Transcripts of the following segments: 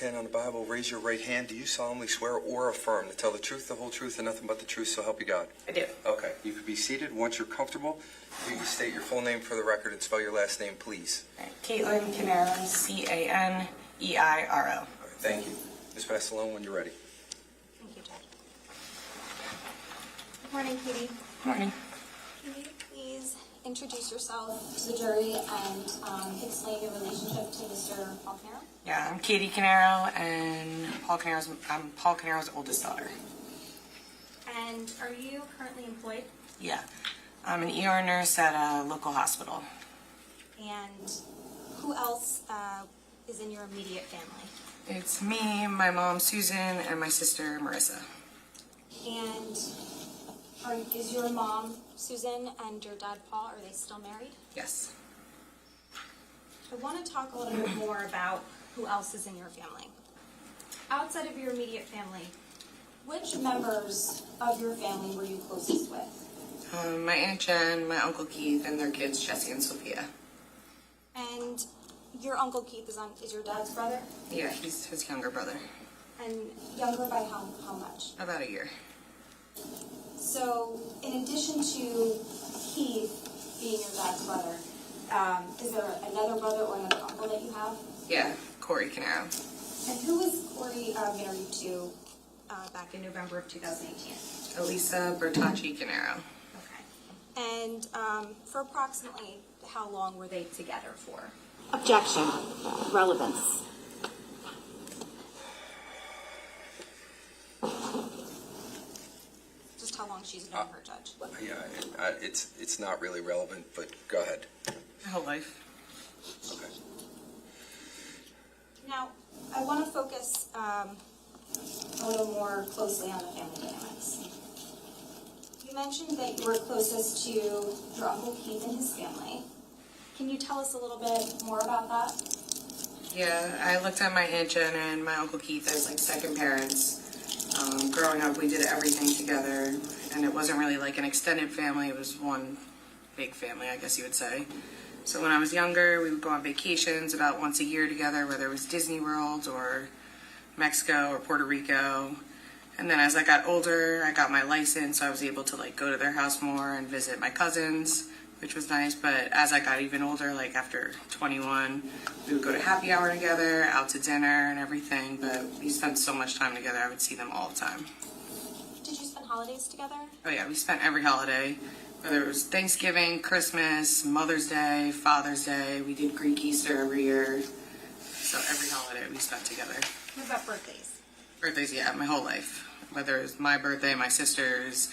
hand on the Bible, raise your right hand. Do you solemnly swear or affirm to tell the truth, the whole truth, and nothing but the truth, so help you God? I do. Okay. You can be seated. Once you're comfortable, you can state your full name for the record and spell your last name, please. Caitlin Caneiro, Caneiro. All right, thank you. Ms. Bassalone, when you're ready. Thank you, Judge. Good morning, Katie. Morning. Can you please introduce yourself to the jury and explain your relationship to Mr. Caneiro? Yeah, I'm Katie Caneiro, and I'm Paul Caneiro's oldest daughter. And are you currently employed? Yeah, I'm an ER nurse at a local hospital. And who else is in your immediate family? It's me, my mom Susan, and my sister Marissa. And is your mom Susan and your dad Paul, are they still married? Yes. I want to talk a little bit more about who else is in your family. Outside of your immediate family, which members of your family were you closest with? My Aunt Jen, my Uncle Keith, and their kids Jesse and Sophia. And your Uncle Keith is your dad's brother? Yeah, he's his younger brother. And younger by how much? About a year. So, in addition to Keith being your dad's brother, is there another brother or another uncle that you have? Yeah, Corey Caneiro. And who was Corey married to back in November of 2018? Elisa Bertacci Caneiro. Okay. And for approximately how long were they together for? Objection. Relevance. Just how long she's known her, Judge? Yeah, it's not really relevant, but go ahead. My whole life. Okay. Now, I want to focus a little more closely on the family dynamics. You mentioned that you were closest to your Uncle Keith and his family. Can you tell us a little bit more about that? Yeah, I looked at my Aunt Jen and my Uncle Keith as like second parents. Growing up, we did everything together, and it wasn't really like an extended family. It was one big family, I guess you would say. So when I was younger, we would go on vacations about once a year together, whether it was Disney World or Mexico or Puerto Rico. And then as I got older, I got my license, so I was able to like go to their house more and visit my cousins, which was nice. But as I got even older, like after 21, we would go to happy hour together, out to dinner and everything. But we spent so much time together, I would see them all the time. Did you spend holidays together? Oh yeah, we spent every holiday. Whether it was Thanksgiving, Christmas, Mother's Day, Father's Day, we did Greek Easter every year. So every holiday we spent together. What about birthdays? Birthdays, yeah, my whole life. Whether it was my birthday, my sister's,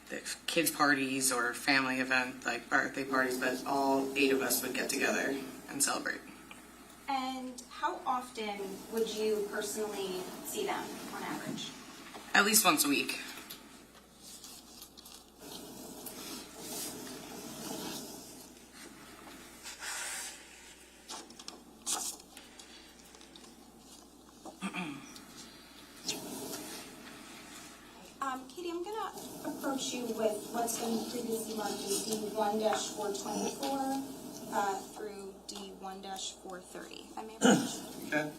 the kids' parties, or family event, like birthday parties, but all 8 of us would get together and celebrate. And how often would you personally see them on average? At least once a week. Katie, I'm going to approach you with what's been previously marked as D1-424 through D1-430. If I may approach. Okay.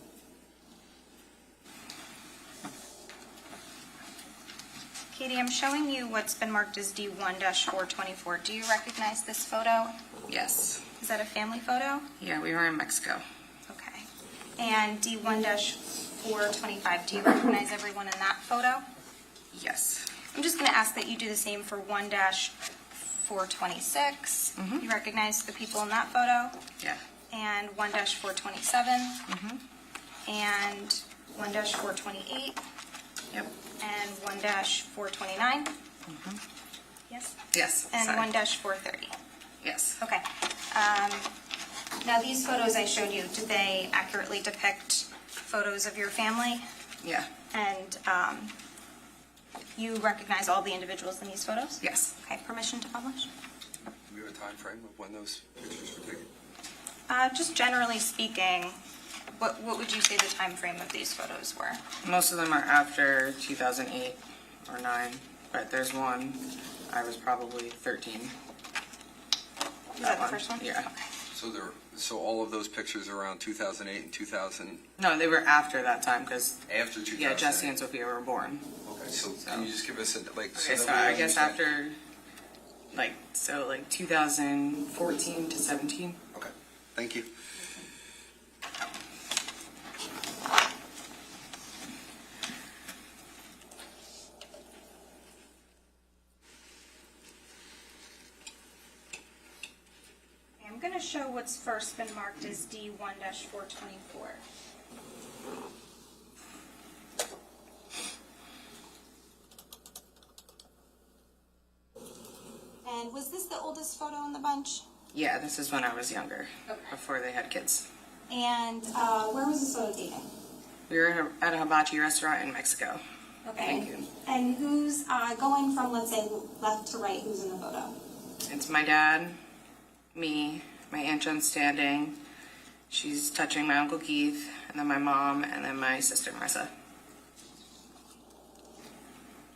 Katie, I'm showing you what's been marked as D1-424. Do you recognize this photo? Yes. Is that a family photo? Yeah, we were in Mexico. Okay. And D1-425, do you recognize everyone in that photo? Yes. I'm just going to ask that you do the same for 1-426. You recognize the people in that photo? Yeah. And 1-427. And 1-428. Yep. And 1-429. Yes? Yes. And sorry. 1-430. Yes. Okay. Now these photos I showed you, did they accurately depict photos of your family? Yeah. And you recognize all the individuals in these photos? Yes. Okay, permission to publish? Do we have a time frame of when those pictures were taken? Just generally speaking, what would you say the time frame of these photos were? Most of them are after 2008 or 9, but there's one, I was probably 13. Is that the first one? Yeah. Okay. So all of those pictures are around 2008 and 2000 No, they were after that time because, after 2008. yeah, Jesse and Sophia were born. Okay, so can you just give us Okay, so I guess after, like 2014 to 17. Okay, thank you. I'm going to show what's first been marked as D1-424. And was this the oldest photo in the bunch? Yeah, this is when I was younger, Okay. before they had kids. And where was this photo taken? We were at a hibachi restaurant in Mexico. Okay. Thank you. And who's going from, let's say, left to right, who's in the photo? It's my dad, me, my Aunt Jen standing. She's touching my Uncle Keith, and then my mom, and then my sister Marissa.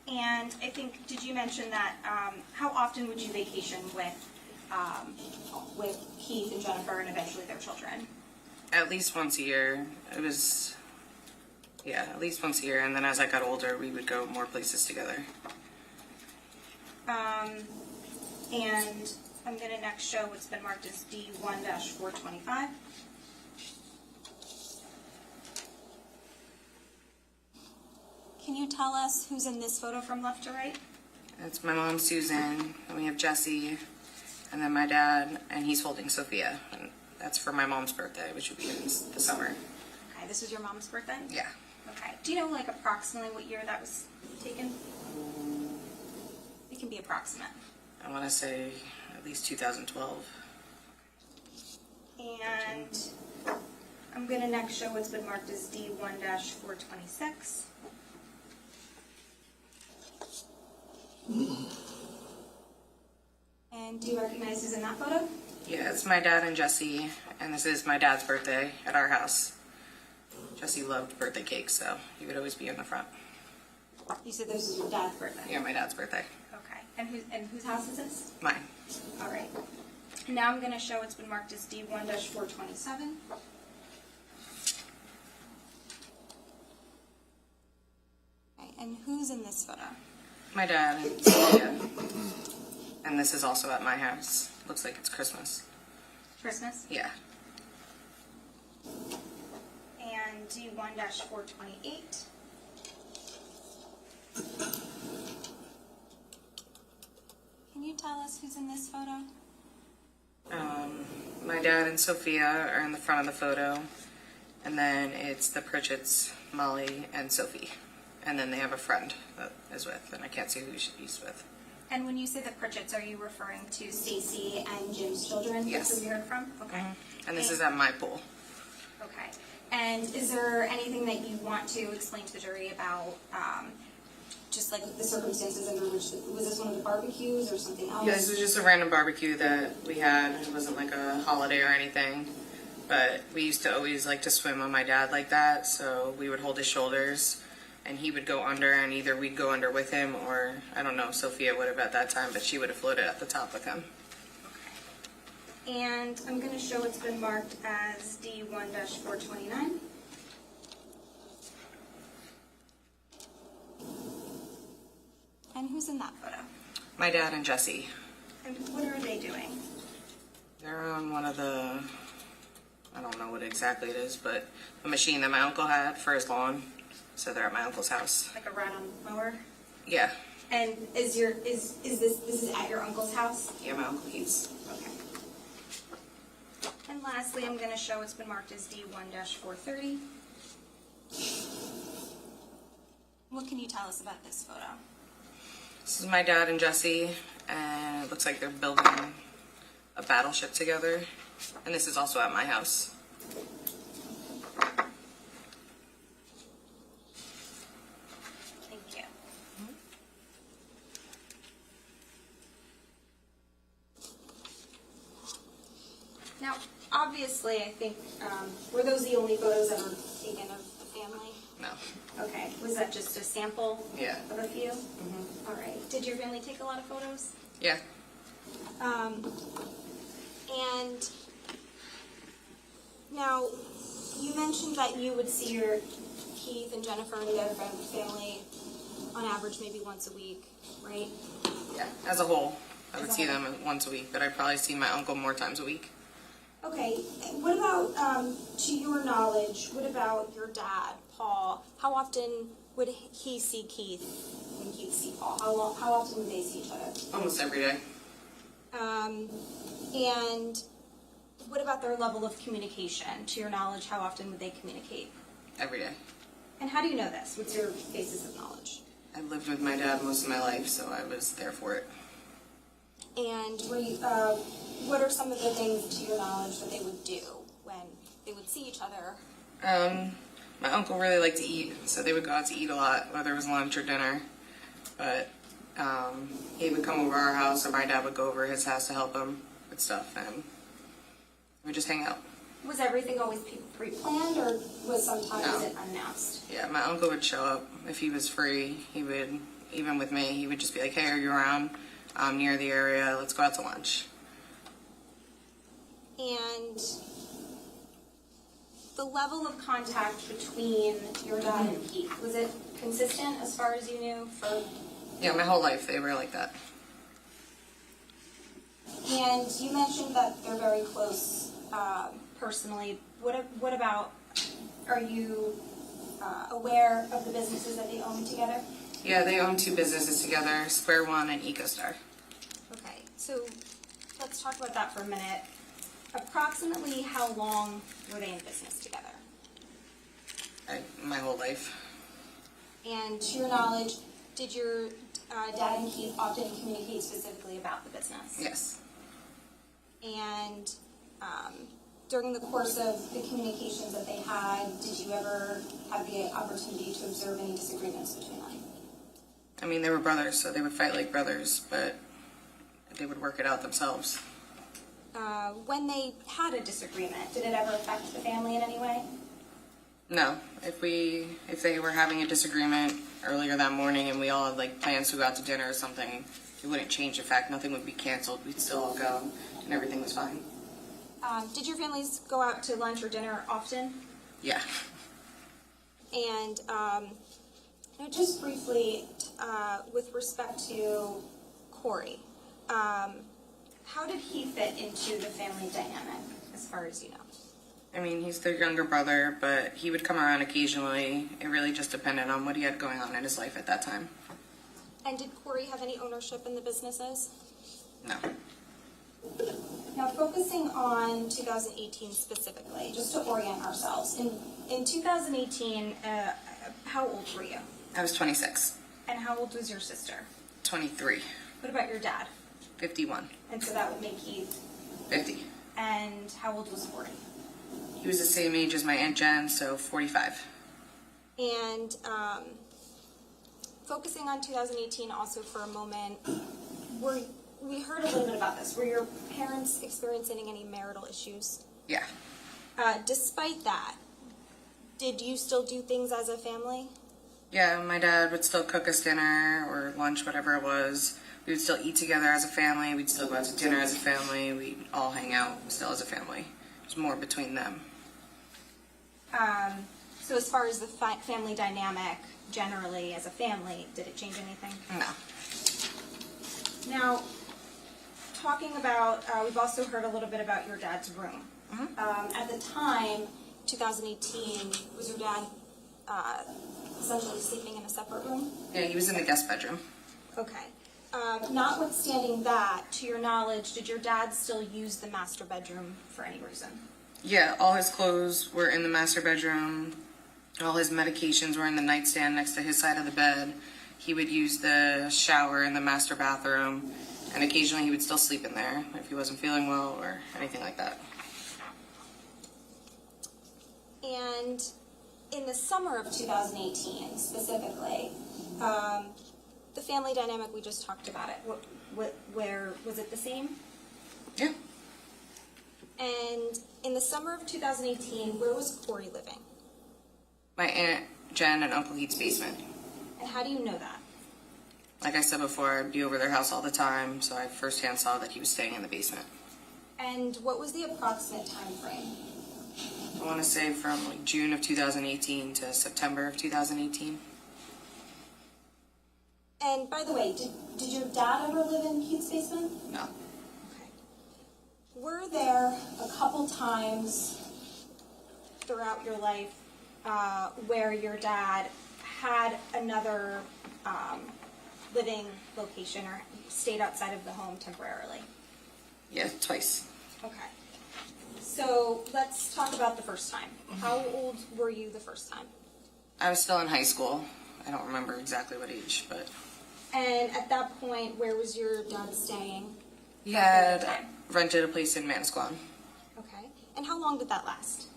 And I think, did you mention that, how often would you vacation with Keith and Jennifer and eventually their children? At least once a year. It was, yeah, at least once a year. And then as I got older, we would go more places together. And I'm going to next show what's been marked as D1-425. Can you tell us who's in this photo from left to right? That's my mom, Susan, and we have Jesse, and then my dad, and he's holding Sophia. And that's for my mom's birthday, which will be in the summer. Okay, this was your mom's birthday? Yeah. Okay. Do you know, like, approximately what year that was taken? It can be approximate. I want to say at least 2012. And I'm going to next show what's been marked as D1-426. And do you recognize who's in that photo? Yeah, it's my dad and Jesse, and this is my dad's birthday at our house. Jesse loved birthday cake, so he would always be in the front. You said this was your dad's birthday? Yeah, my dad's birthday. Okay. And whose house is this? Mine. All right. Now I'm going to show what's been marked as D1-427. Okay, and who's in this photo? My dad and Sophia. And this is also at my house. Looks like it's Christmas. Christmas? Yeah. And D1-428. Can you tell us who's in this photo? My dad and Sophia are in the front of the photo. And then it's the Pritchett's, Molly, and Sophie. And then they have a friend that is with, and I can't see who he's with. And when you say the Pritchetts, are you referring to Stacy and Jim's children? Yes. That's who we heard from? Okay. And this is at my pool. Okay. And is there anything that you want to explain to the jury about, just like the circumstances under which, was this one of the barbecues or something else? Yeah, this was just a random barbecue that we had. It wasn't like a holiday or anything. But we used to always like to swim on my dad like that, so we would hold his shoulders and he would go under, and either we'd go under with him or, I don't know, Sophia would have at that time, but she would have floated at the top with him. And I'm going to show it's been marked as D1-429. And who's in that photo? My dad and Jesse. And what are they doing? They're on one of the, I don't know what exactly it is, but a machine that my uncle had for his lawn. So they're at my uncle's house. Like a ride-on mower? Yeah. And is this at your uncle's house? Yeah, my Uncle Keith's. Okay. And lastly, I'm going to show it's been marked as D1-430. What can you tell us about this photo? This is my dad and Jesse, and it looks like they're building a battleship together. And this is also at my house. Thank you. Now, obviously, I think, were those the only photos ever taken of the family? No. Okay. Was that just a sample Yeah. of a few? Mm-hmm. All right. Did your family take a lot of photos? Yeah. And Now, you mentioned that you would see your Keith and Jennifer and their family on average maybe once a week, right? Yeah, as a whole, I would As a see whole. them once a week, but I'd probably see my uncle more times a week. Okay, what about, to your knowledge, what about your dad, Paul? How often would he see Keith and Keith see Paul? How often would they see each other? Almost every day. And what about their level of communication? To your knowledge, how often would they communicate? Every day. And how do you know this? What's your basis of knowledge? I lived with my dad most of my life, so I was there for it. And what are some of the things, to your knowledge, that they would do when they would see each other? My uncle really liked to eat, so they would go out to eat a lot, whether it was lunch or dinner. But he would come over our house, or my dad would go over his house to help him with stuff, and we'd just hang out. Was everything always pre-planned, or was sometimes No. it unannounced? Yeah, my uncle would show up if he was free. He would, even with me, he would just be like, "Hey, are you around? I'm near the area. Let's go out to lunch." And the level of contact between your dad and Keith, was it consistent as far as you knew? Yeah, my whole life they were like that. And you mentioned that they're very close personally. What about, are you aware of the businesses that they own together? Yeah, they own 2 businesses together, Square One and EcoStar. Okay, so let's talk about that for a minute. Approximately how long were they in business together? My whole life. And to your knowledge, did your dad and Keith often communicate specifically about the business? Yes. And during the course of the communications that they had, did you ever have the opportunity to observe any disagreements between them? I mean, they were brothers, so they would fight like brothers, but they would work it out themselves. When they had a disagreement, did it ever affect the family in any way? No, if they were having a disagreement earlier that morning and we all had like plans to go out to dinner or something, it wouldn't change the fact nothing would be canceled. We'd still all go and everything was fine. Did your families go out to lunch or dinner often? Yeah. And now just briefly, with respect to Corey, how did he fit into the family dynamic, as far as you know? I mean, he's their younger brother, but he would come around occasionally. It really just depended on what he had going on in his life at that time. And did Corey have any ownership in the businesses? No. Now, focusing on 2018 specifically, just to orient ourselves, in 2018, how old were you? I was 26. And how old was your sister? 23. What about your dad? 51. And so that would make Keith. 50. And how old was Corey? He was the same age as my Aunt Jen, so 45. And focusing on 2018 also for a moment, we heard a little bit about this. Were your parents experiencing any marital issues? Yeah. Despite that, did you still do things as a family? Yeah, my dad would still cook us dinner or lunch, whatever it was. We would still eat together as a family. We'd still go out to dinner as a family. We'd all hang out still as a family. It was more between them. So as far as the family dynamic generally as a family, did it change anything? No. Now, talking about, we've also heard a little bit about your dad's room. At the time, 2018, was your dad essentially sleeping in a separate room? Yeah, he was in the guest bedroom. Okay. Notwithstanding that, to your knowledge, did your dad still use the master bedroom for any reason? Yeah, all his clothes were in the master bedroom. All his medications were in the nightstand next to his side of the bed. He would use the shower in the master bathroom, and occasionally he would still sleep in there if he wasn't feeling well or anything like that. And in the summer of 2018, specifically, the family dynamic, we just talked about it. Where was it the same? Yeah. And in the summer of 2018, where was Corey living? My Aunt Jen and Uncle Heath's basement. And how do you know that? Like I said before, I'd be over their house all the time, so I firsthand saw that he was staying in the basement. And what was the approximate time frame? I want to say from like June of 2018 to September of 2018. And by the way, did your dad ever live in Keith's basement? No. Okay. Were there a couple times throughout your life where your dad had another living location or stayed outside of the home temporarily? Yeah, twice. Okay. So let's talk about the first time. How old were you the first time? I was still in high school. I don't remember exactly what age, but And at that point, where was your dad staying? he had rented a place in Manasquan. Okay. And how long did that last?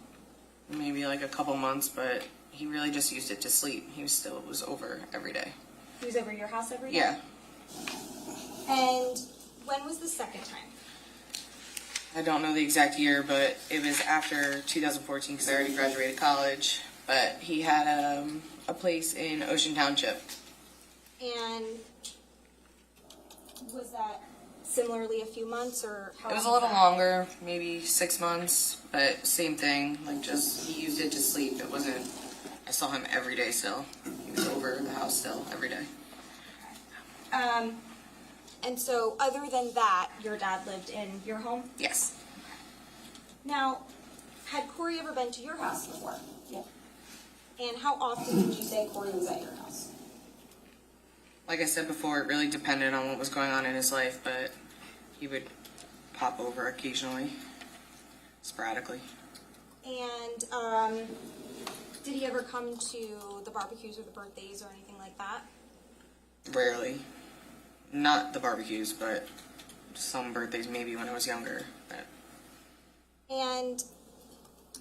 Maybe like a couple months, but he really just used it to sleep. He was over every day. He was over at your house every day? Yeah. And when was the second time? I don't know the exact year, but it was after 2014 because I already graduated college. But he had a place in Ocean Township. And was that similarly a few months or how It was a long little longer, maybe 6 months, but same thing. Like just he used it to sleep. It wasn't. I saw him every day still. He was over the house still every day. And so other than that, your dad lived in your home? Yes. Now, had Corey ever been to your house before? Yeah. And how often would you say Corey was at your house? Like I said before, it really depended on what was going on in his life, but he would pop over occasionally, sporadically. And did he ever come to the barbecues or the birthdays or anything like that? Rarely. Not the barbecues, but some birthdays maybe when I was younger. But And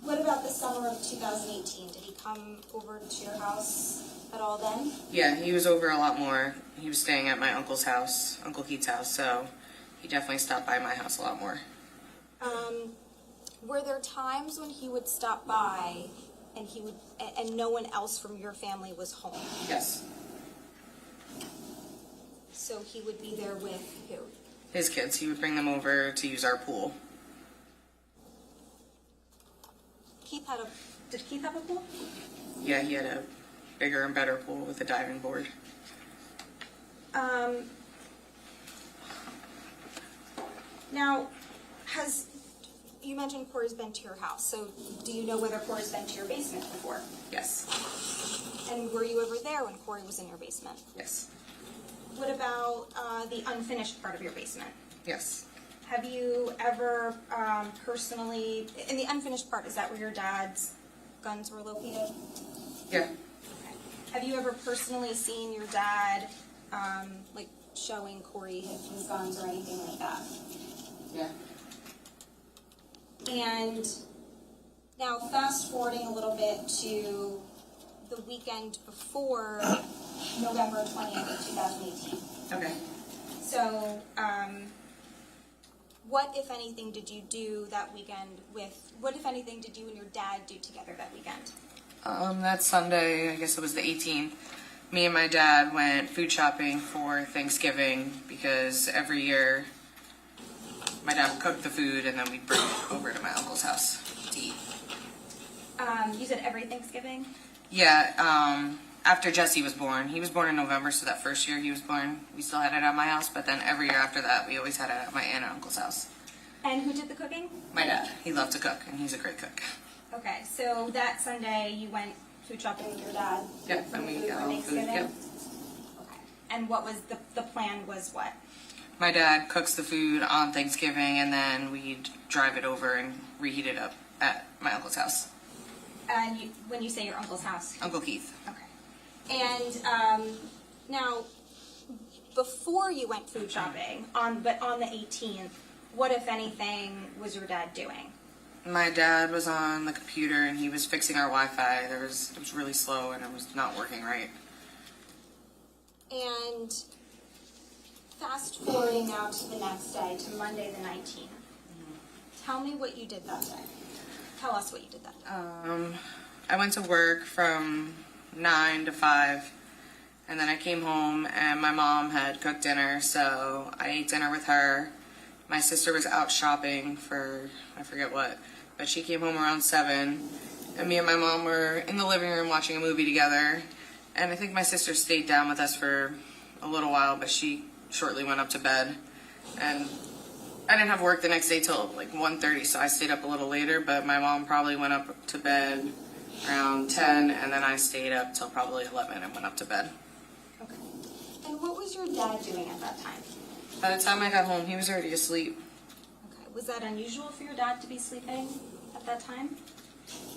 what about the summer of 2018? Did he come over to your house at all then? yeah, he was over a lot more. He was staying at my uncle's house, Uncle Keith's house, so he definitely stopped by my house a lot more. Were there times when he would stop by and and no one else from your family was home? Yes. So he would be there with who? His kids, he would bring them over to use our pool. Did Keith have a pool? Yeah, he had a bigger and better pool with a diving board. Now, you mentioned Corey's been to your house, so do you know whether Corey's been to your basement before? Yes. And were you ever there when Corey was in your basement? Yes. What about the unfinished part of your basement? Yes. Have you ever personally, in the unfinished part, is that where your dad's guns were located? Yeah. Have you ever personally seen your dad, like, showing Corey his guns or anything like that? Yeah. And now, fast forwarding a little bit to the weekend before November 20th of 2018. Okay. So, what, if anything, did you do that weekend what, if anything, did you and your dad do together that weekend? That Sunday, I guess it was the 18th, me and my dad went food shopping for Thanksgiving because every year my dad would cook the food and then we'd bring it over to my uncle's house to eat. You said every Thanksgiving? Yeah, after Jesse was born. He was born in November, so that first year he was born, we still had it at my house, but then every year after that, we always had it at my aunt and uncle's house. And who did the cooking? My dad. He loved to cook, and he's a great cook. Okay, so that Sunday you went food shopping with your dad? Yep, for and we food got for all food, Thanksgiving? yep. Okay. And what was the plan was what? My dad cooks the food on Thanksgiving, and then we'd drive it over and reheat it up at my uncle's house. And when you say your uncle's house? Uncle Keith. Okay. And now, before you went food shopping, but on the 18th, what, if anything, was your dad doing? My dad was on the computer, and he was fixing our Wi-Fi. It was really slow, and it was not working right. And fast forwarding now to the next day, to Monday the 19th. Tell me what you did that day. Tell us what you did that day. I went to work from 9 to 5, and then I came home, and my mom had cooked dinner, so I ate dinner with her. My sister was out shopping for, I forget what, but she came home around 7, and me and my mom were in the living room watching a movie together, and I think my sister stayed down with us for a little while, but she shortly went up to bed, and I didn't have work the next day till like 1:30, so I stayed up a little later, but my mom probably went up to bed around 10, and then I stayed up till probably 11 and went up to bed. Okay. And what was your dad doing at that time? By the time I got home, he was already asleep. Okay. Was that unusual for your dad to be sleeping at that time?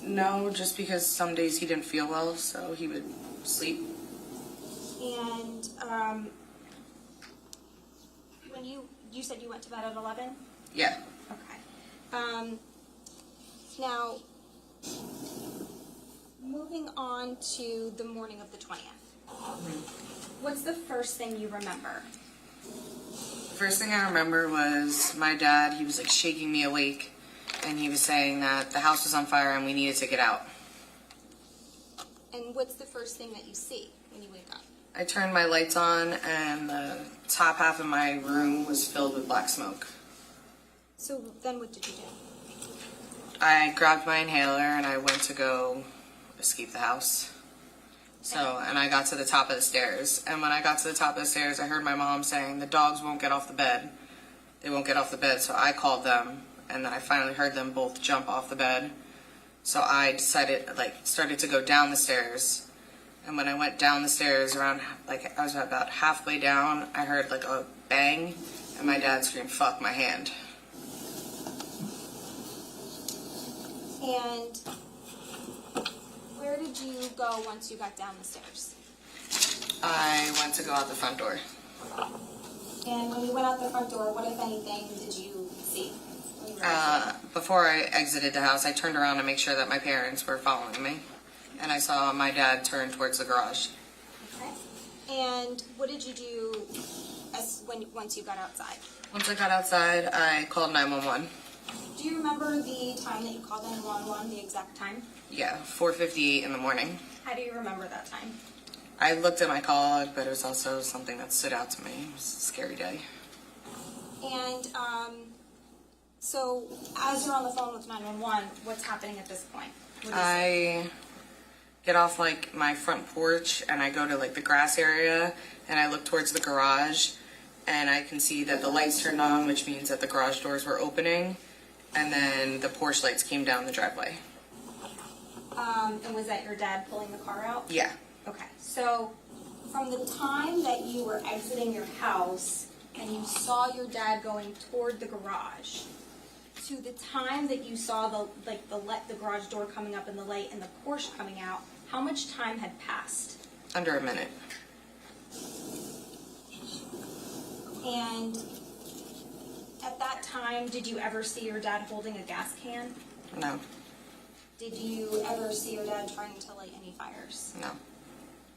No, just because some days he didn't feel well, so he would sleep. And when you said you went to bed at 11? Yeah. Okay. Now, moving on to the morning of the 20th. What's the first thing you remember? The first thing I remember was my dad, he was like shaking me awake, and he was saying that the house was on fire and we needed to get out. And what's the first thing that you see when you wake up? I turned my lights on, and the top half of my room was filled with black smoke. So then what did you do? I grabbed my inhaler and I went to go escape the house. And I got to the top of the stairs. And when I got to the top of the stairs, I heard my mom saying, the dogs won't get off the bed. They won't get off the bed. So I called them, and then I finally heard them both jump off the bed. So I decided, started to go down the stairs. And when I went down the stairs I was about halfway down, I heard a bang, and my dad screamed, "Fuck my hand." And where did you go once you got down the stairs? I went to go out the front door. And when you went out the front door, what, if anything, did you see? when you were outside? Before I exited the house, I turned around to make sure that my parents were following me. And I saw my dad turn towards the garage. Okay. And what did you do once you got outside? Once I got outside, I called 911. Do you remember the time that you called 911, the exact time? Yeah, 4:58 in the morning. How do you remember that time? I looked at my call log, but it was also something that stood out to me. It was a scary day. And so as you're on the phone with 911, what's happening at this point? What do you see? I get off my front porch, and I go to the grass area, and I look towards the garage, and I can see that the lights turned on, which means that the garage doors were opening, and then the porch lights came down the driveway. And was that your dad pulling the car out? Yeah. Okay, so from the time that you were exiting your house and you saw your dad going toward the garage to the time that you saw the garage door coming up and the light and the Porsche coming out, how much time had passed? Under a minute. And at that time, did you ever see your dad holding a gas can? No. Did you ever see your dad trying to light any fires? No.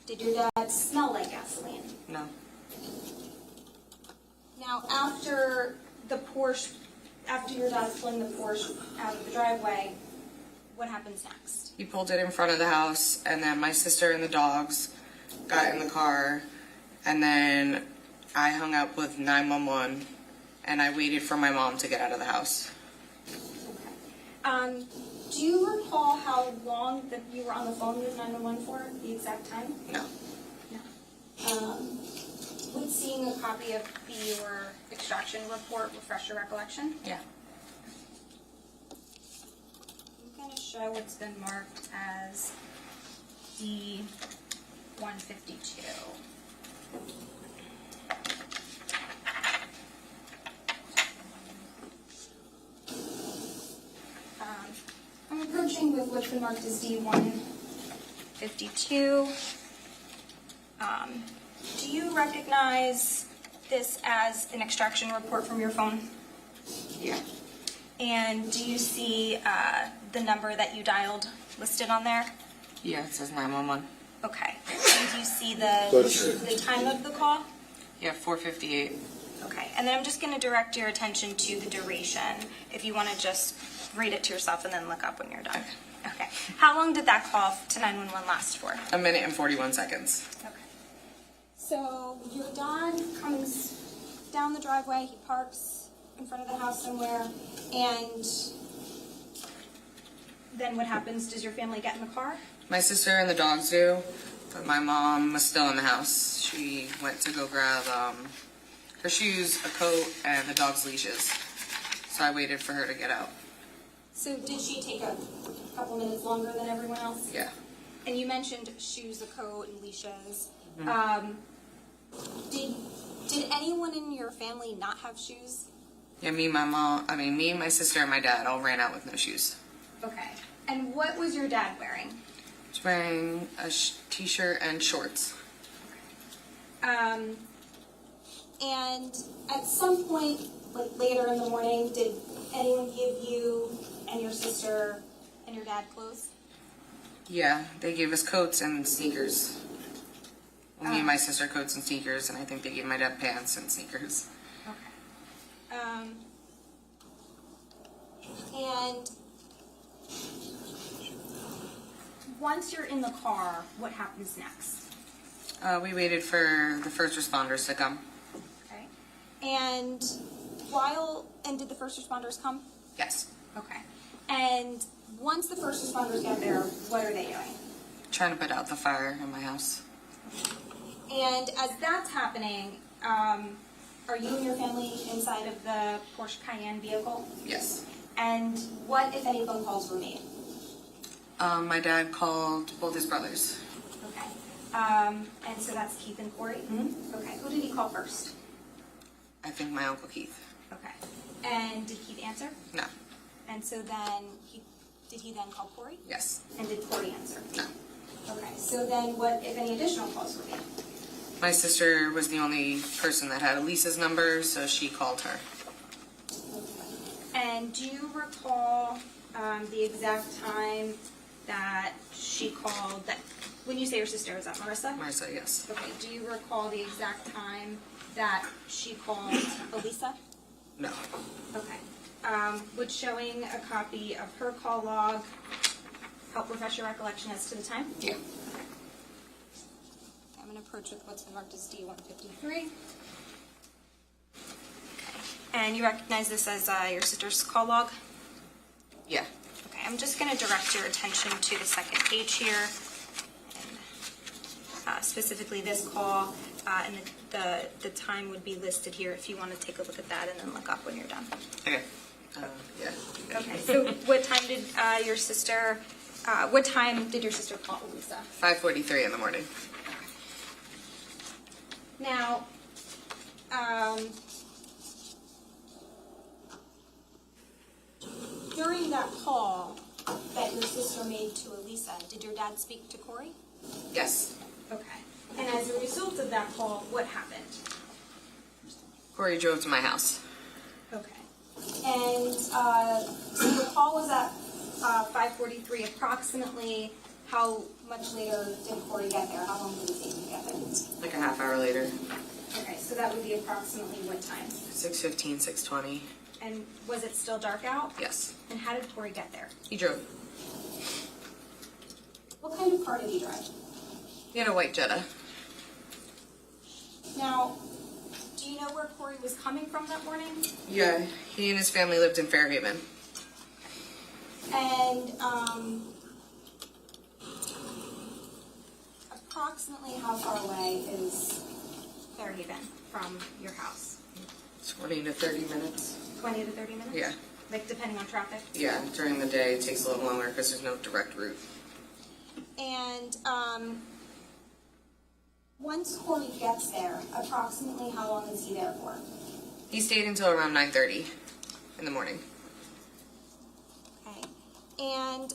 Did your dad smell like gasoline? No. Now, after your dad's pulling the Porsche out of the driveway, what happens next? He pulled it in front of the house, and then my sister and the dogs got in the car, and then I hung up with 911, and I waited for my mom to get out of the house. Okay. Do you recall how long that you were on the phone with 911 for, the exact time? No. No. Would seeing a copy of your extraction report refresh your recollection? Yeah. I'm going to show what's been marked as D-152. I'm approaching with what's been marked as D-152. Do you recognize this as an extraction report from your phone? Yeah. And do you see the number that you dialed listed on there? Yeah, it says 911. Okay. And do you see the time of the call? Yeah, 4:58. Okay. And then I'm just going to direct your attention to the duration. If you want to just read it to yourself and then look up when you're done. Okay. How long did that call to 911 last for? 1 minute and 41 seconds. Okay. So your dad comes down the driveway, he parks in front of the house somewhere, and then what happens? Does your family get in the car? My sister and the dogs do, but my mom was still in the house. She went to go grab her shoes, a coat, and the dog's leashes. So I waited for her to get out. So did she take a couple minutes longer than everyone else? Yeah. And you mentioned shoes, a coat, and leashes. Mm-hmm. Did anyone in your family not have shoes? Yeah, me, my sister, and my dad all ran out with no shoes. Okay. And what was your dad wearing? He's wearing a t-shirt and shorts. And at some point, like later in the morning, did anyone give you and your sister and your dad clothes? Yeah, they gave us coats and sneakers. Well, me and my sister coats and sneakers, and I think they gave my dad pants and sneakers. Okay. And once you're in the car, what happens next? We waited for the first responders to come. Okay. And did the first responders come? Yes. Okay. And once the first responders get there, what are they doing? Trying to put out the fire in my house. And as that's happening, are you and your family inside of the Porsche Cayenne vehicle? Yes. And what, if any, phone calls were made? My dad called both his brothers. Okay. And so that's Keith and Corey? Mm-hmm. Okay. Who did he call first? I think my Uncle Keith. Okay. And did Keith answer? No. And so then, did he then call Corey? Yes. And did Corey answer? No. Okay. So then what, if any, additional calls were made? My sister was the only person that had Elisa's number, so she called her. And do you recall the exact time that she called, that, when you say your sister, is that Marissa? Marissa, yes. Okay, do you recall the exact time that she called Elisa? No. Okay. Would showing a copy of her call log help refresh your recollection as to the time? Yeah. I'm going to approach with what's marked as D153. And you recognize this as your sister's call log? Yeah. Okay, I'm just going to direct your attention to the second page here, and, specifically this call, and the time would be listed here if you want to take a look at that and then look up when you're done. Okay. Yeah. Okay, so what time did your sister call Elisa? 5:43 in the morning. Now, during that call that your sister made to Elisa, did your dad speak to Corey? Yes. Okay. And as a result of that call, what happened? Corey drove to my house. Okay. And so the call was at 5:43. Approximately how much later did Corey get there? How long did it take him to get there? Like a half hour later. Okay, so that would be approximately what time? 6:15, 6:20. And was it still dark out? Yes. And how did Corey get there? He drove. What kind of car did he drive? He had a white Jetta. Now, do you know where Corey was coming from that morning? Yeah. He and his family lived in Fairhaven. And approximately how far away is Fairhaven from your house? 20 to 30 minutes. 20 to 30 minutes? Yeah. Like depending on traffic? Yeah. During the day, it takes a little longer because there's no direct route. And once Corey gets there, approximately how long is he there for? He stayed until around 9:30 in the morning. Okay. And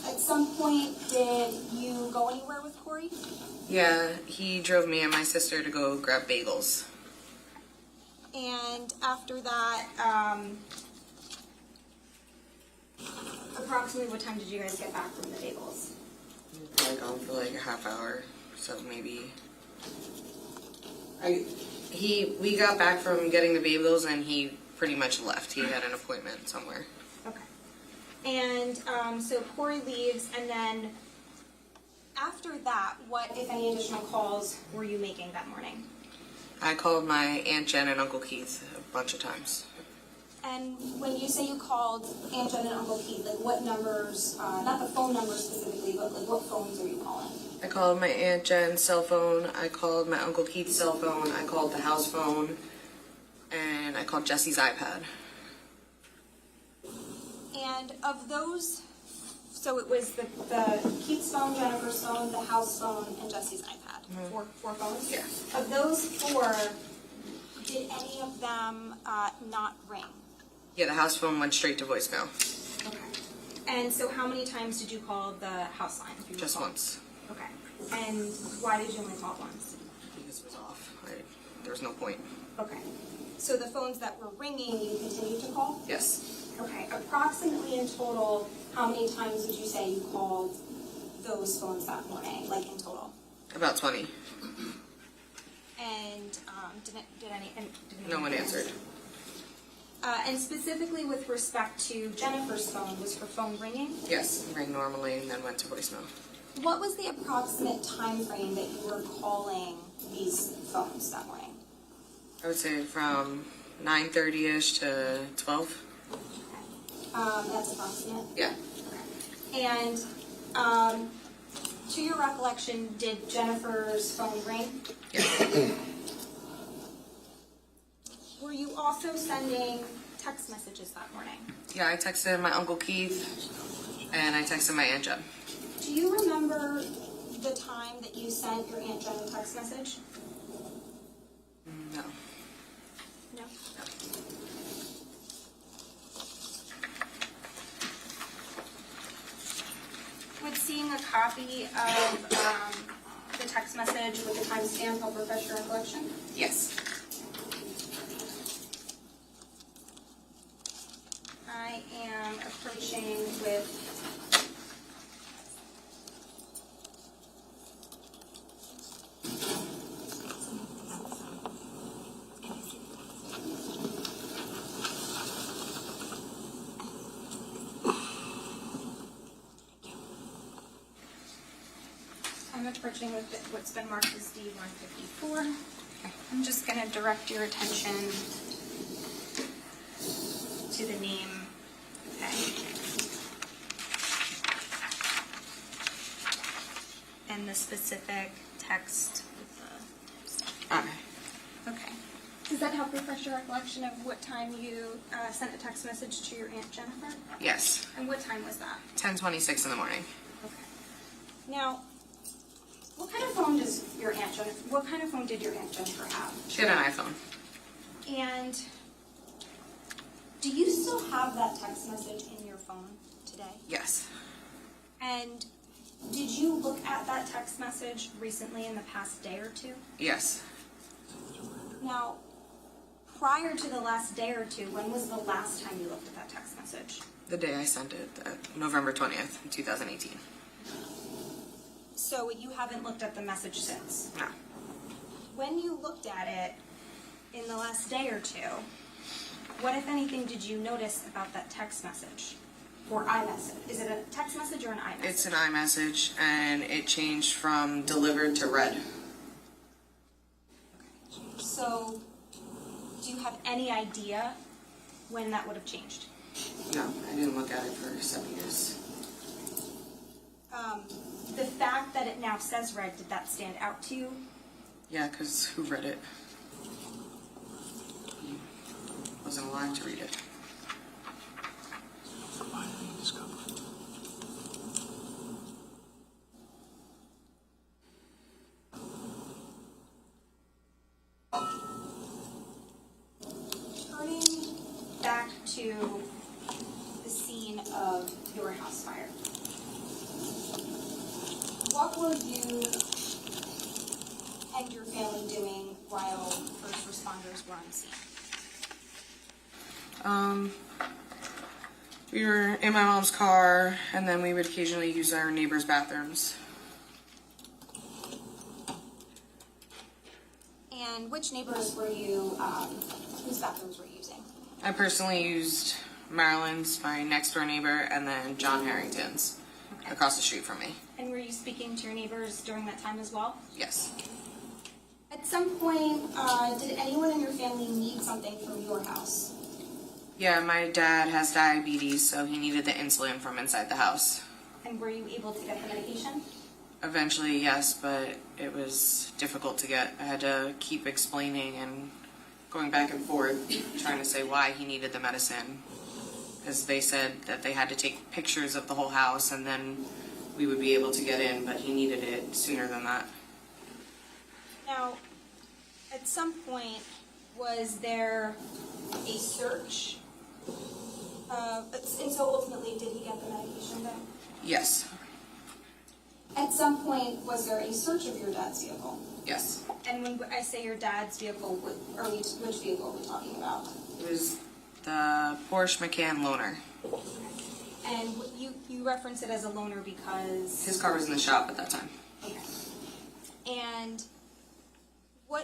at some point, did you go anywhere with Corey? Yeah, he drove me and my sister to go grab bagels. And after that, approximately what time did you guys get back from the bagels? Probably gone for like a half hour, so maybe. We got back from getting the bagels and he pretty much left. He had an appointment somewhere. Okay. And so Corey leaves, and then after that, what, if any, additional calls were you making that morning? I called my Aunt Jen and Uncle Keith a bunch of times. And when you say you called Aunt Jen and Uncle Pete, like what numbers, not the phone numbers specifically, but like what phones are you calling? I called my Aunt Jen's cell phone, I called my Uncle Keith's cell phone, I called the house phone, and I called Jesse's iPad. And of those, so it was the Keith's phone, Jennifer's phone, the house phone, and Jesse's iPad. Four phones? Yeah. Of those four, did any of them not ring? Yeah, the house phone went straight to voicemail. Okay. And so how many times did you call the house line? If you Just recall? once. Okay. And why did you only call it once? Because it was off. There was no point. Okay. So the phones that were ringing, you continued to call? Yes. Okay. Approximately in total, how many times would you say you called those phones that morning, like in total? About 20. And did No one answered. And specifically with respect to Jennifer's phone, was her phone ringing? Yes, it rang normally and then went to voicemail. What was the approximate time frame that you were calling these phones that morning? I would say from 9:30ish to 12. That's approximate. Yeah. Okay. And to your recollection, did Jennifer's phone ring? Yeah. Were you also sending text messages that morning? Yeah, I texted my Uncle Keith and I texted my Aunt Jen. Do you remember the time that you sent your Aunt Jen a text message? No. No. Would seeing a copy of the text message with the timestamp help refresh your recollection? Yes. I am approaching with what's been marked as D154. I'm just going to direct your attention to the name. Okay. And the specific text with the Okay. Okay. Does that help refresh your recollection of what time you sent a text message to your Aunt Jennifer? Yes. And what time was that? 10:26 in the morning. Okay. Now, what kind of phone does your Aunt Jennifer? What kind of phone did your Aunt Jennifer have? She had an iPhone. And do you still have that text message in your phone today? Yes. And did you look at that text message recently in the past day or two? Yes. Now, prior to the last day or two, when was the last time you looked at that text message? The day I sent it, November 20th, 2018. So you haven't looked at the message since? No. When you looked at it in the last day or two, what, if anything, did you notice about that text message? Or iMessage? Is it a text message or an iMessage? It's an iMessage, and it changed from delivered to read. So, do you have any idea when that would have changed? No, I didn't look at it for 7 years. The fact that it now says read, did that stand out to you? Yeah, because who read it? He wasn't alive to read it. Turning back to the scene of your house fire, what were you and your family doing while first responders were on scene? We were in my mom's car, and then we would occasionally use our neighbors' bathrooms. And which neighbors were you, whose bathrooms were you using? I personally used Marilyn's, my next door neighbor, and then John Harrington's, across the street from me. And were you speaking to your neighbors during that time as well? Yes. At some point, did anyone in your family need something from your house? Yeah, my dad has diabetes, so he needed the insulin from inside the house. And were you able to get the medication? Eventually, yes, but it was difficult to get. I had to keep explaining and going back and forth, trying to say why he needed the medicine. Because they said that they had to take pictures of the whole house and then we would be able to get in, but he needed it sooner than that. Now, at some point, was there a search? And so ultimately, did he get the medication back? Yes, At some point, was there a search of your dad's vehicle? yes. And when I say your dad's vehicle, which vehicle are we talking about? It was the Porsche Macan Loaner. And you reference it as a loaner because... His car was in the shop at that time. Okay. And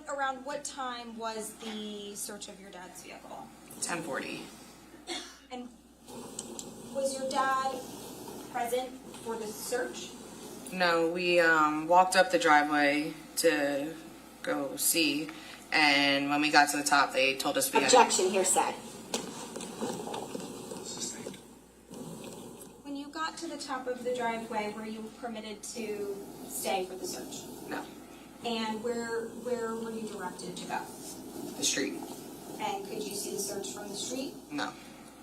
around what time was the search of your dad's vehicle? 10:40. And was your dad present for the search? No, we walked up the driveway to go see, and when we got to the top, they told us we had... Objection, hearsay. When you got to the top of the driveway, were you permitted to stay for the search? No, And where were you directed to go? the street. And could you see the search from the street? No,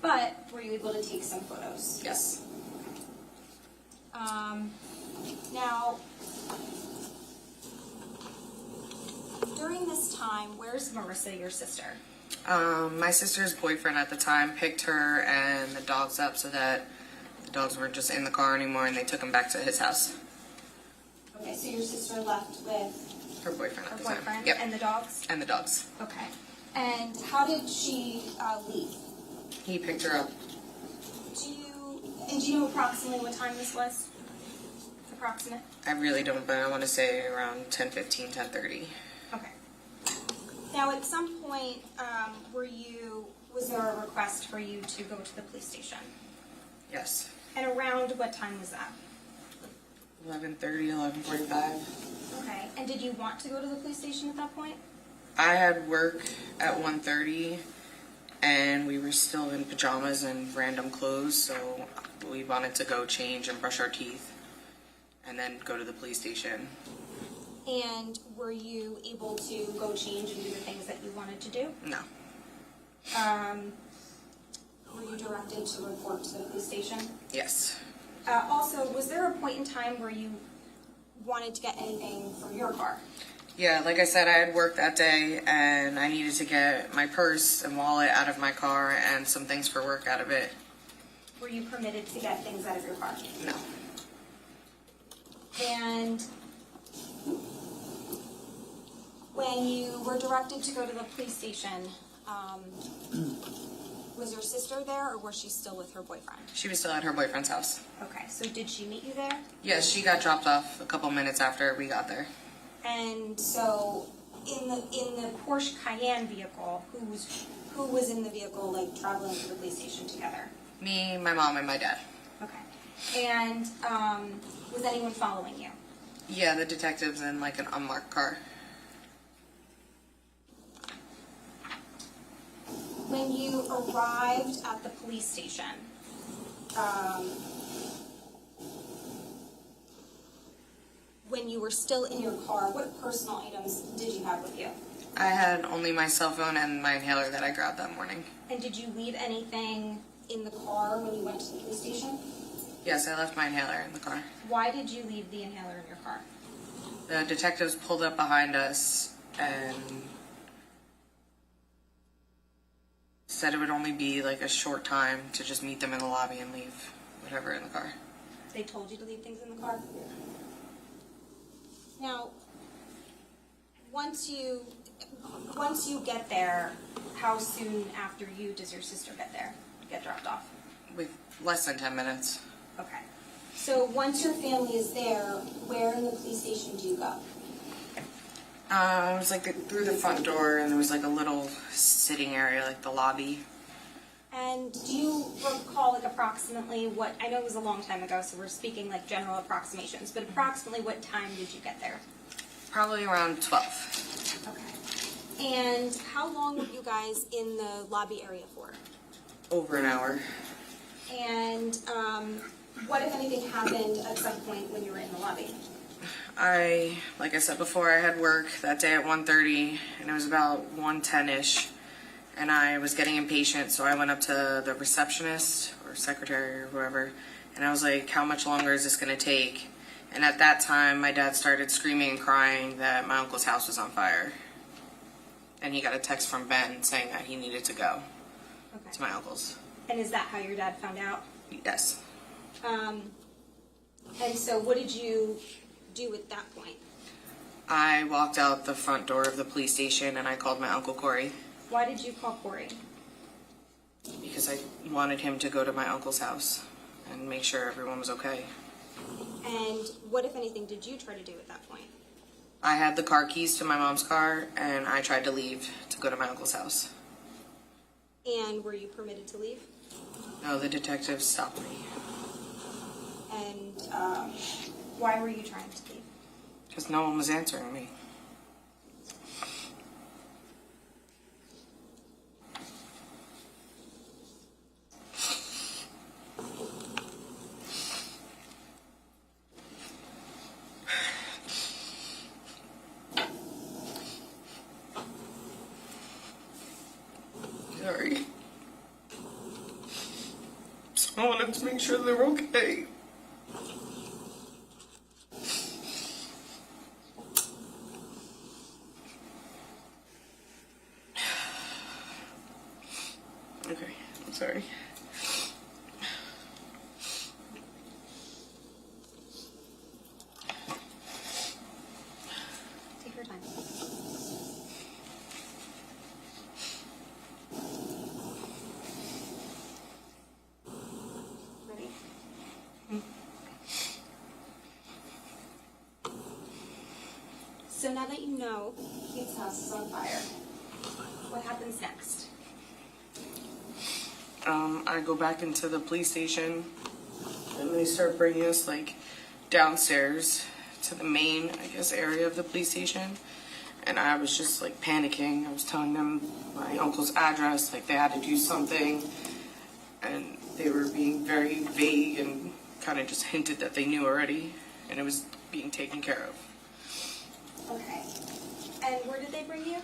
But were you able to take some photos? yes. Now, during this time, where's Marissa, your sister? My sister's boyfriend at the time picked her and the dogs up so that the dogs weren't just in the car anymore, and they took them back to his house. Okay, so your sister left with Her boyfriend her at the time. boyfriend Yep. and the dogs? And the dogs. Okay. And how did she leave? He picked her up. Do you know approximately what time this was? Approximate? I really don't, but I want to say around 10:15, 10:30. Okay. Now, at some point, was there a request for you to go to the police station? Yes. And around what time was that? 11:30, 11:45. Okay. And did you want to go to the police station at that point? I had work at 1:30, and we were still in pajamas and random clothes, so we wanted to go change and brush our teeth, and then go to the police station. And were you able to go change and do the things that you wanted to do? No. Were you directed to report to the police station? Yes. Also, was there a point in time where you wanted to get anything from your car? Yeah, like I said, I had work that day, and I needed to get my purse and wallet out of my car and some things for work out of it. Were you permitted to get things out of your car? No. And when you were directed to go to the police station, was your sister there, or was she still with her boyfriend? She was still at her boyfriend's house. Okay, so did she meet you there? Yes, she got dropped off a couple minutes after we got there. And so, in the Porsche Cayenne vehicle, who was in the vehicle, like traveling to the police station together? Me, my mom, and my dad. Okay. And was anyone following you? Yeah, the detectives in like an unmarked car. When you arrived at the police station, when you were still in your car, what personal items did you have with you? I had only my cell phone and my inhaler that I grabbed that morning. And did you leave anything in the car when you went to the police station? Yes, I left my inhaler in the car. Why did you leave the inhaler in your car? The detectives pulled up behind us and said it would only be like a short time to just meet them in the lobby and leave whatever in the car. They told you to leave things in the car? Now, once you get there, how soon after you does your sister get dropped off? With less than 10 minutes. Okay. So once your family is there, where in the police station do you go? It was like through the front door, and there was like a little sitting area, like the lobby. And do you recall like approximately what, I know it was a long time ago, so we're speaking like general approximations, but approximately what time did you get there? Probably around 12. Okay. And how long were you guys in the lobby area for? Over an hour. And what, if anything, happened at some point when you were in the lobby? Like I said before, I had work that day at 1:30, and it was about 1:10-ish, and I was getting impatient, so I went up to the receptionist or secretary or whoever, and I was like, how much longer is this going to take? And at that time, my dad started screaming and crying that my uncle's house was on fire. And he got a text from Ben saying that he needed to go to my uncle's. And is that how your dad found out? Yes. And so what did you do at that point? I walked out the front door of the police station and I called my Uncle Corey Why did you call Corey? because I wanted him to go to my uncle's house and make sure everyone was okay. And what, if anything, did you try to do at that point? I had the car keys to my mom's car and I tried to leave to go to my uncle's house. And were you permitted to leave? No, the detective stopped me And why were you trying to leave? because no one was answering me. Sorry. So I wanted to make sure they're okay. Okay, I'm sorry. Take your time. Ready? So now that you know Keith's house is on fire, what happens next? I go back into the police station and they start bringing us like downstairs to the main, I guess, area of the police station. And I was just like panicking. I was telling them my uncle's address, like they had to do something. And they were being very vague and kind of just hinted that they knew already. And it was being taken care of. Okay. And where did they bring you?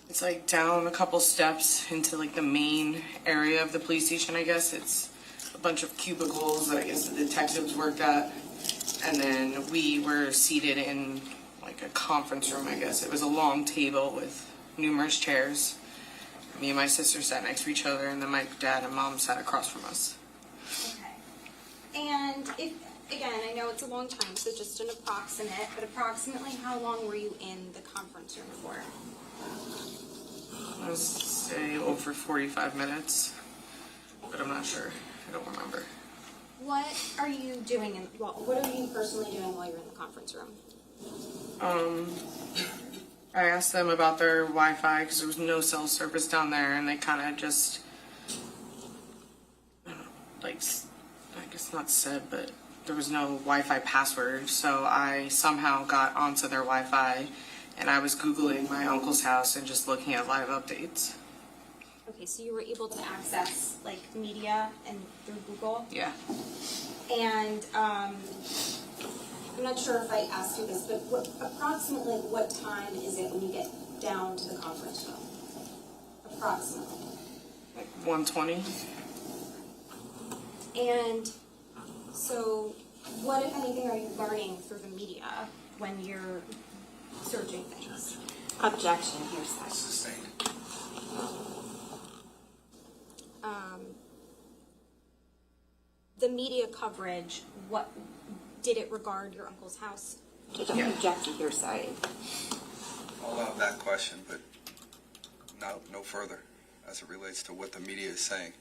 It's like down a couple steps into like the main area of the police station, I guess. It's a bunch of cubicles that I guess the detectives worked at. And then we were seated in like a conference room, I guess. It was a long table with numerous chairs. Me and my sister sat next to each other, and then my dad and mom sat across from us. Okay. And if, again, I know it's a long time, so just an approximate, but approximately how long were you in the conference room for? Let's say over 45 minutes, but I'm not sure. I don't remember. What are you doing what are you personally doing while you're in the conference room? I asked them about their Wi-Fi because there was no cell service down there, and they kind of just, like, I guess not said, but there was no Wi-Fi password, so I somehow got onto their Wi-Fi, and I was Googling my uncle's house and just looking at live updates. Okay, so you were able to access, like, media and through Google? Yeah. And, I'm not sure if I asked you this, but approximately what time is it when you get down to the conference room? Approximately. Like 1:20. And so what, if anything, are you learning through the media when you're searching things? Objection, hearsay. Sustained. The media coverage, what, did it regard your uncle's house? Judge, I object to hearsay. I'll allow that question, but no further as it relates to what the media is saying.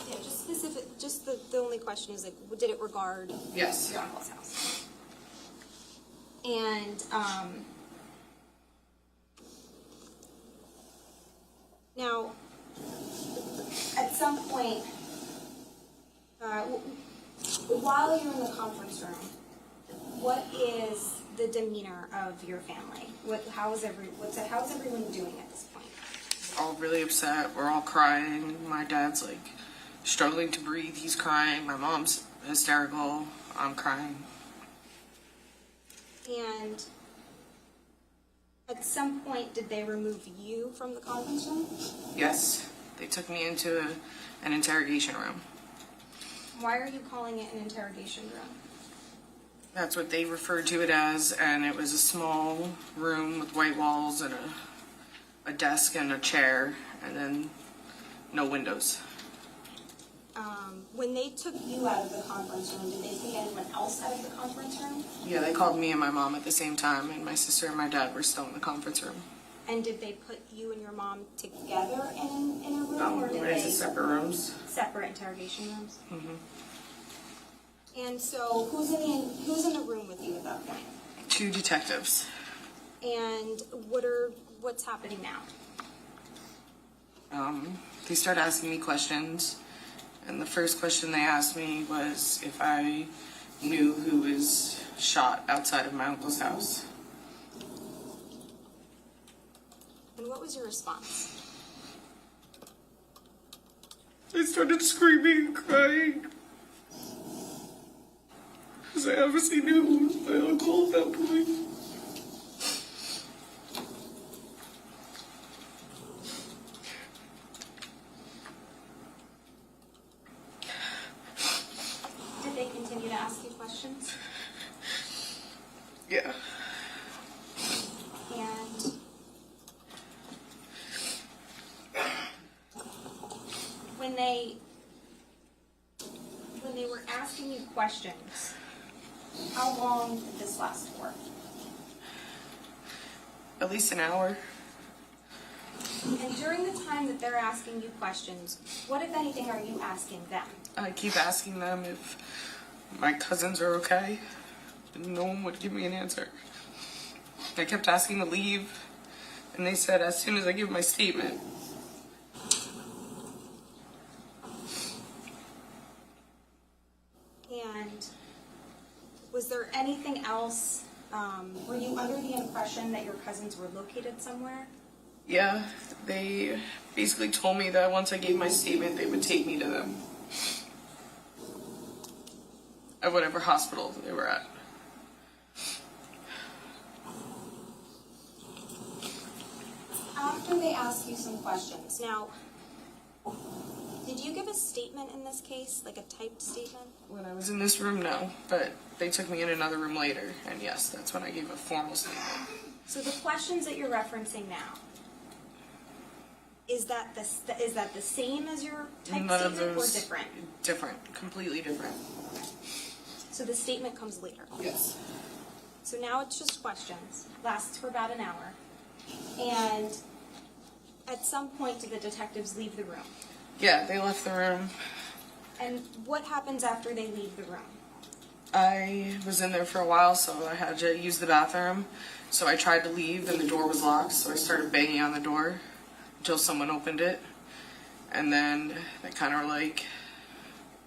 Yeah, just specific, just the only question is, like, did it regard Yes. your uncle's house? And, now, at some point, while you're in the conference room, what is the demeanor of your family? How is everyone doing at this point? all really upset. We're all crying. My dad's like struggling to breathe. He's crying. My mom's hysterical. I'm crying. And at some point, did they remove you from the conference room? Yes, they took me into an interrogation room. Why are you calling it an interrogation room? That's what they referred to it as, and it was a small room with white walls and a desk and a chair, and then no windows. When they took you out of the conference room, did they take anyone else out of the conference room? Yeah, they called me and my mom at the same time, and my sister and my dad were still in the conference room. And did they put you and your mom together in a room, or did It's they separate rooms. separate interrogation rooms? Mm-hmm. And so, who's in the room with you at that point? 2 detectives. And what's happening now? They started asking me questions, and the first question they asked me was if I knew who was shot outside of my uncle's house. And what was your response? I started screaming and crying. Because I obviously knew it was my uncle at that point. Did they continue to ask you questions? Yeah. And when they were asking you questions, how long did this last for? At least an hour. And during the time that they're asking you questions, what, if anything, are you asking them? I keep asking them if my cousins are okay, and no one would give me an answer. I kept asking to leave, and they said as soon as I give my statement. And was there anything else? Were you under the impression that your cousins were located somewhere? Yeah, they basically told me that once I gave my statement, they would take me to them. At whatever hospital they were at. After they asked you some questions, now, did you give a statement in this case, like a typed statement? When I was in this room, no, but they took me in another room later, and yes, that's when I gave a formal statement. So the questions that you're referencing now, is that the same as your typed None of statement or those. different? Different, completely different. So the statement comes later. Yes. So now it's just questions, lasts for about an hour. And at some point, do the detectives leave the room? Yeah, they left the room. And what happens after they leave the room? I was in there for a while, so I had to use the bathroom. So I tried to leave, and the door was locked, so I started banging on the door until someone opened it. And then they kind of were like,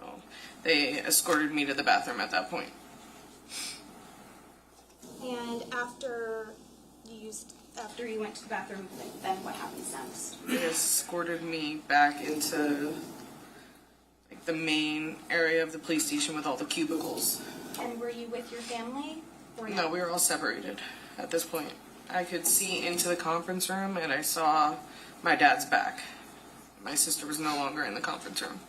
well, they escorted me to the bathroom at that point. And after you went to the bathroom, then what happens next? They escorted me back into like the main area of the police station with all the cubicles. And were you with your family? Or No, we were all separated at this point. I could see into the conference room, and I saw my dad's back. My sister was no longer in the conference room.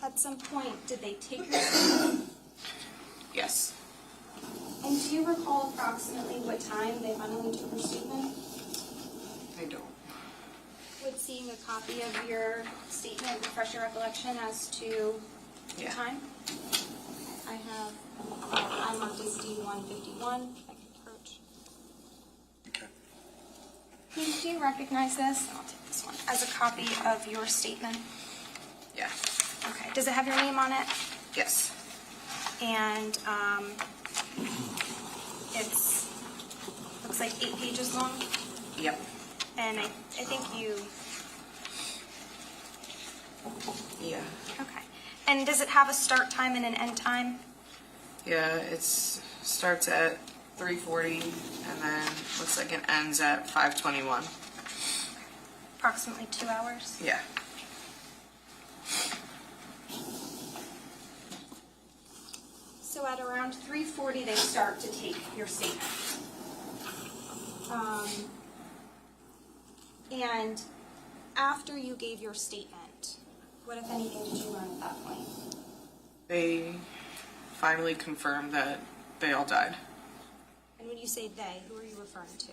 At some point, did they take your statement? Yes. And do you recall approximately what time they finally took your statement? I don't. Would seeing a copy of your statement refresh your recollection as to the Yeah. time? I'm marked as D151. I can approach. Okay. Do you recognize this? I'll take this one. As a copy of your statement? Yeah. Okay. Does it have your name on it? Yes. And it's, looks like 8 pages long. Yep. And I think you, Yeah. okay. And does it have a start time and an end time? Yeah, it starts at 3:40, and then looks like it ends at 5:21. Approximately 2 hours? Yeah. So at around 3:40, they start to take your statement. And after you gave your statement, what, if anything, did you learn at that point? They finally confirmed that they all died. And when you say they, who are you referring to?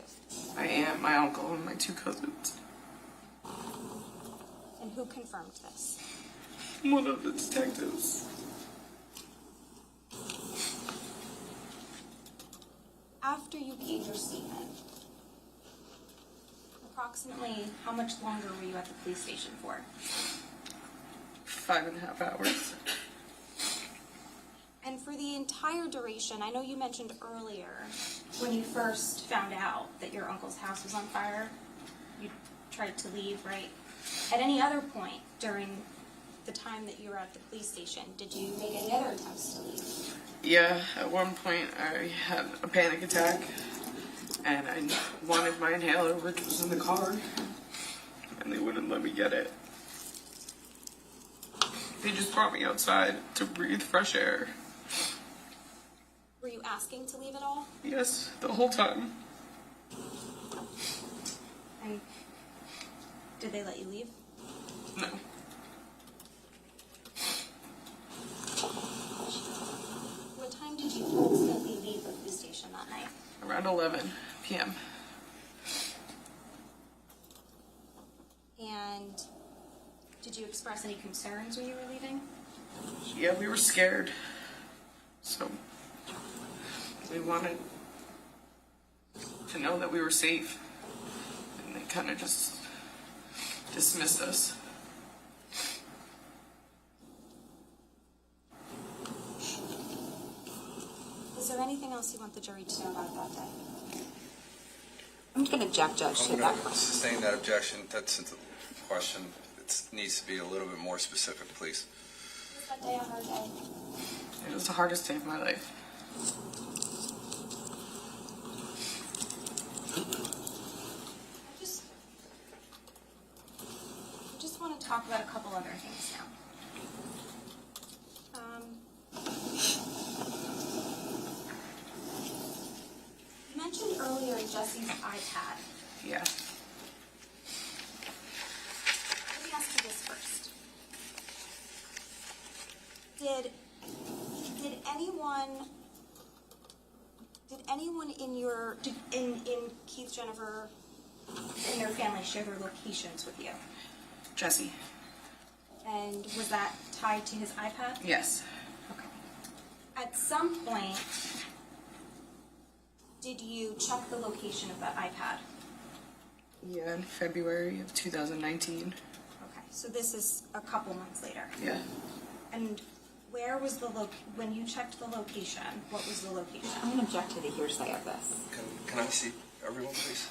My aunt, my uncle, and my 2 cousins. And who confirmed this? One of the detectives. After you gave your statement, approximately how much longer were you at the police station for? 5.5 hours. And for the entire duration, I know you mentioned earlier, when you first found out that your uncle's house was on fire, you tried to leave, right? At any other point during the time that you were at the police station, did you make any other attempts to leave? Yeah, at one point I had a panic attack, and I wanted my inhaler, which was in the car, and they wouldn't let me get it. They just brought me outside to breathe fresh air. Were you asking to leave at all? Yes, the whole time. And did they let you leave? No. What time did you ultimately leave the police station that night? Around 11 p.m. And did you express any concerns when you were leaving? Yeah, we were scared. So we wanted to know that we were safe. And they kind of just dismissed us. Is there anything else you want the jury to know about that day? I'm going to object, Judge, I'm to going that. to sustain that objection. That's the question. It needs to be a little bit more specific, please. Was that day a hard day? It was the hardest day of my life. I just want to talk about a couple other things now. You mentioned earlier Jesse's iPad. Yeah. Let me ask you this first. Did anyone in Keith, Jennifer, in their family share their locations with you? Jesse. And was that tied to his iPad? Yes. Okay. At some point, did you check the location of that iPad? Yeah, in February of 2019. Okay, so this is a couple months later. Yeah. And where was when you checked the location, what was the location? I'm going to object to the hearsay of this. Can I see everyone, please?